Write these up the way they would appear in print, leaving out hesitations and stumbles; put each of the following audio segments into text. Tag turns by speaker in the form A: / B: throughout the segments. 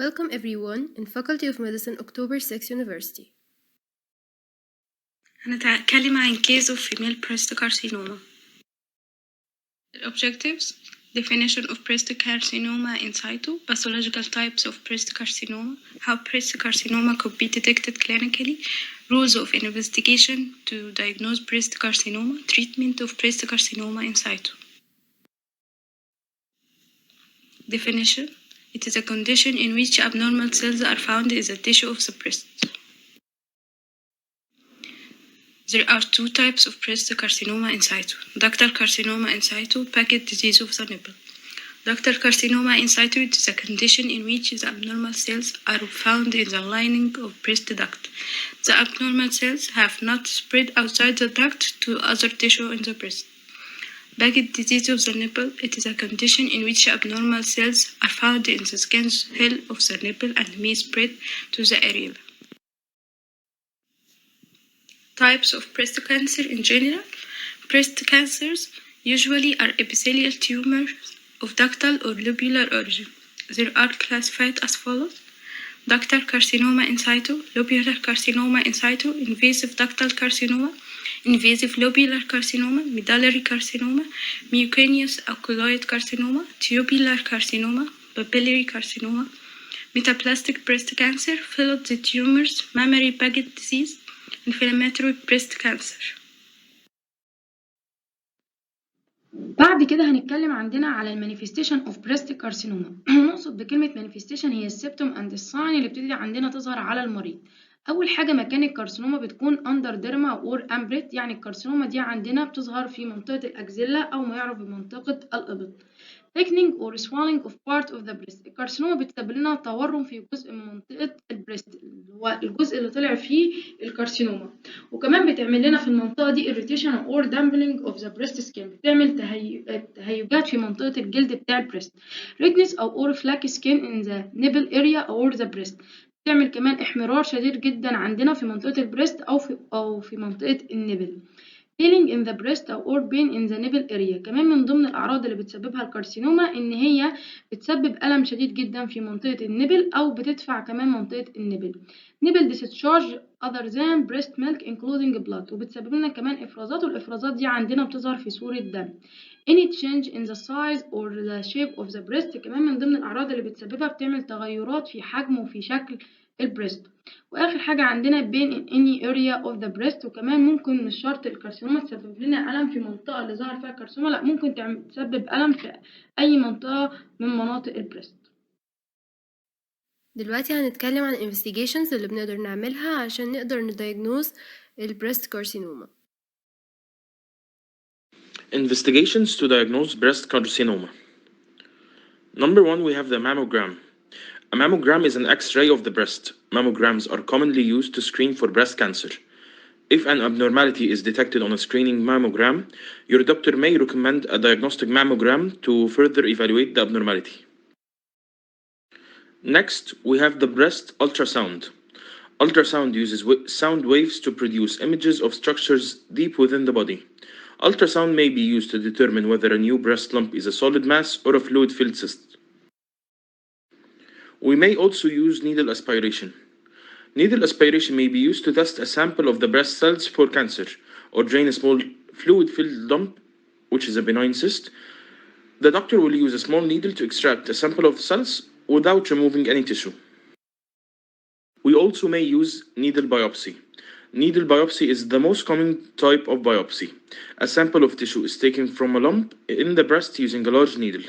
A: Welcome everyone in Faculty of Medicine October 6 University.
B: هنتكلم عن case of female breast carcinoma. Objectives: definition of breast carcinoma in situ, pathological types of breast carcinoma, how breast carcinoma could be detected clinically, rules of investigation to diagnose breast carcinoma, treatment of breast carcinoma in situ. Definition: it is a condition in which abnormal cells are found in the tissue of the breast. There are two types of breast carcinoma in situ: ductal carcinoma in situ, packet disease of the nipple. Ductal carcinoma in situ is a condition in which the abnormal cells are found in the lining of breast duct. The abnormal cells have not spread outside the duct to other tissue in the breast. Packet disease of the nipple, it is a condition in which abnormal cells are found in the skin hill of the nipple and may spread to the areola. Types of breast cancer in general. Breast cancers usually are epithelial tumors of ductal or lobular origin. They are classified as follows: ductal carcinoma in situ, lobular carcinoma in situ, invasive ductal carcinoma, invasive lobular carcinoma, medullary carcinoma, mucocutaneous oculoid carcinoma, tubular carcinoma, papillary carcinoma, metaplastic breast cancer, filled tumors, mammary paget disease, inflammatory breast cancer.
C: بعد كده هنتكلم عندنا على المانيفستيشن اوف بريست كارسينوما. نقصد بكلمه مانيفستيشن هي السيبتوم اند الساين اللي بتبتدي عندنا تظهر على المريض. اول حاجه مكان الكارسينوما بتكون اندر ديرما اور امبريت، يعني الكارسينوما دي عندنا بتظهر في منطقه الاكزيلا او ما يعرف بمنطقه الابط. thickening or swelling of part of the breast. الكارسينوما بتسبب لنا تورم في جزء من منطقة البريست اللي هو الجزء اللي طلع فيه الكارسينوما، وكمان بتعمل لنا في المنطقة دي irritation or dumpling of the breast skin، بتعمل تهيجات في منطقة الجلد بتاع البريست. redness or flaky skin in the nipple area or the breast، بتعمل كمان احمرار شديد جدا عندنا في منطقة البريست أو في منطقة النبل. Feeling in the breast or pain in the nipple area. كمان من ضمن الأعراض اللي بتسببها الكارسينوما إن هي بتسبب ألم شديد جدا في منطقة النبل أو بتدفع كمان منطقة النبل. nipple discharge other than breast milk including blood، وبتسبب لنا كمان إفرازات، والإفرازات دي عندنا بتظهر في صورة دم. Any change in the size or the shape of the breast، كمان من ضمن الأعراض اللي بتسببها بتعمل تغيرات في حجم وفي شكل البريست. واخر حاجه عندنا pain in any area of the breast، وكمان ممكن مش شرط الكارسينوما تسبب لنا الم في المنطقه اللي ظهر فيها الكارسينوما، لا ممكن تسبب الم في اي منطقه من مناطق البريست.
A: دلوقتي هنتكلم عن investigations اللي بنقدر نعملها عشان نقدر ندايجنوز البريست كارسينوما.
D: Investigations to diagnose breast carcinoma. Number 1, we have the mammogram. A mammogram is an X-ray of the breast. Mammograms are commonly used to screen for breast cancer. If an abnormality is detected on a screening mammogram, your doctor may recommend a diagnostic mammogram to further evaluate the abnormality. Next, we have the breast ultrasound. Ultrasound uses sound waves to produce images of structures deep within the body. Ultrasound may be used to determine whether a new breast lump is a solid mass or a fluid-filled cyst. We may also use needle aspiration. Needle aspiration may be used to test a sample of the breast cells for cancer or drain a small fluid-filled lump, which is a benign cyst. The doctor will use a small needle to extract a sample of cells without removing any tissue. We also may use needle biopsy. Needle biopsy is the most common type of biopsy. A sample of tissue is taken from a lump in the breast using a large needle.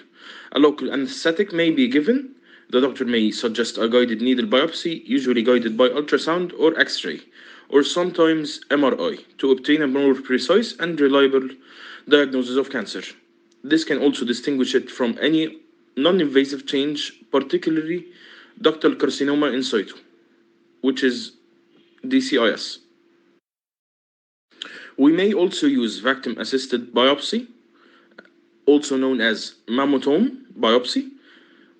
D: A local anesthetic may be given. The doctor may suggest a guided needle biopsy, usually guided by ultrasound or X-ray, or sometimes MRI, to obtain a more precise and reliable diagnosis of cancer. This can also distinguish it from any non-invasive change, particularly ductal carcinoma in situ, which is DCIS. We may also use vacuum-assisted biopsy, also known as mammotome biopsy,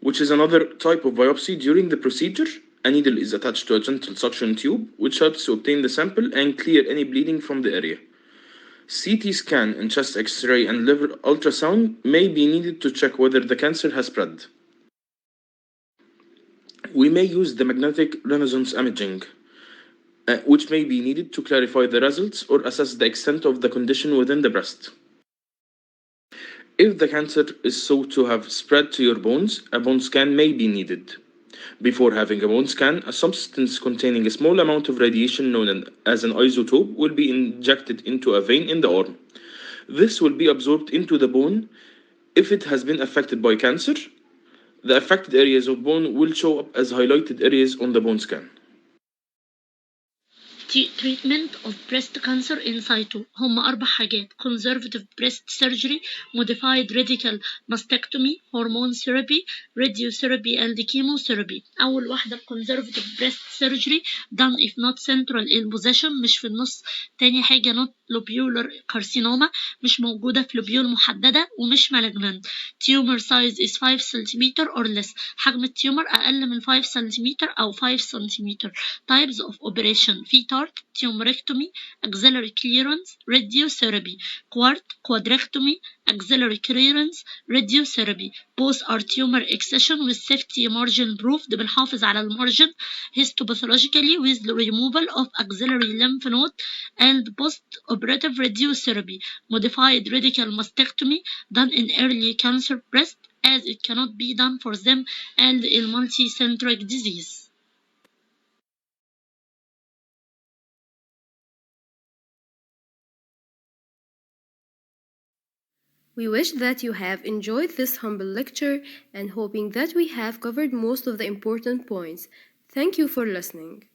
D: which is another type of biopsy. During the procedure, a needle is attached to a gentle suction tube, which helps to obtain the sample and clear any bleeding from the area. CT scan and chest X-ray and liver ultrasound may be needed to check whether the cancer has spread. We may use the magnetic resonance imaging, which may be needed to clarify the results or assess the extent of the condition within the breast. If the cancer is thought to have spread to your bones, a bone scan may be needed. Before having a bone scan, a substance containing a small amount of radiation known as an isotope will be injected into a vein in the arm. This will be absorbed into the bone. If it has been affected by cancer, the affected areas of bone will show up as highlighted areas on the bone scan.
E: treatment of breast cancer in situ هم 4 حاجات: conservative breast surgery, modified radical mastectomy, hormone therapy, radiotherapy and chemotherapy. أول واحدة conservative breast surgery done if not central in position مش في النص. تاني حاجة not lobular carcinoma مش موجودة في لوبيول محددة ومش malignant. tumor size is 5 cm or less. حجم التيومر أقل من 5 cm أو 5 cm. types of operation في tumorectomy, axillary clearance, radiotherapy. quadrectomy, axillary clearance, radiotherapy. Both are tumor excision with safety margin proved. بنحافظ على المارجن histopathologically with the removal of axillary lymph node and post-operative radiotherapy. Modified radical mastectomy done in early cancer breast as it cannot be done for them and in multicentric disease.
A: We wish that you have enjoyed this humble lecture and hoping that we have covered most of the important points. Thank you for listening.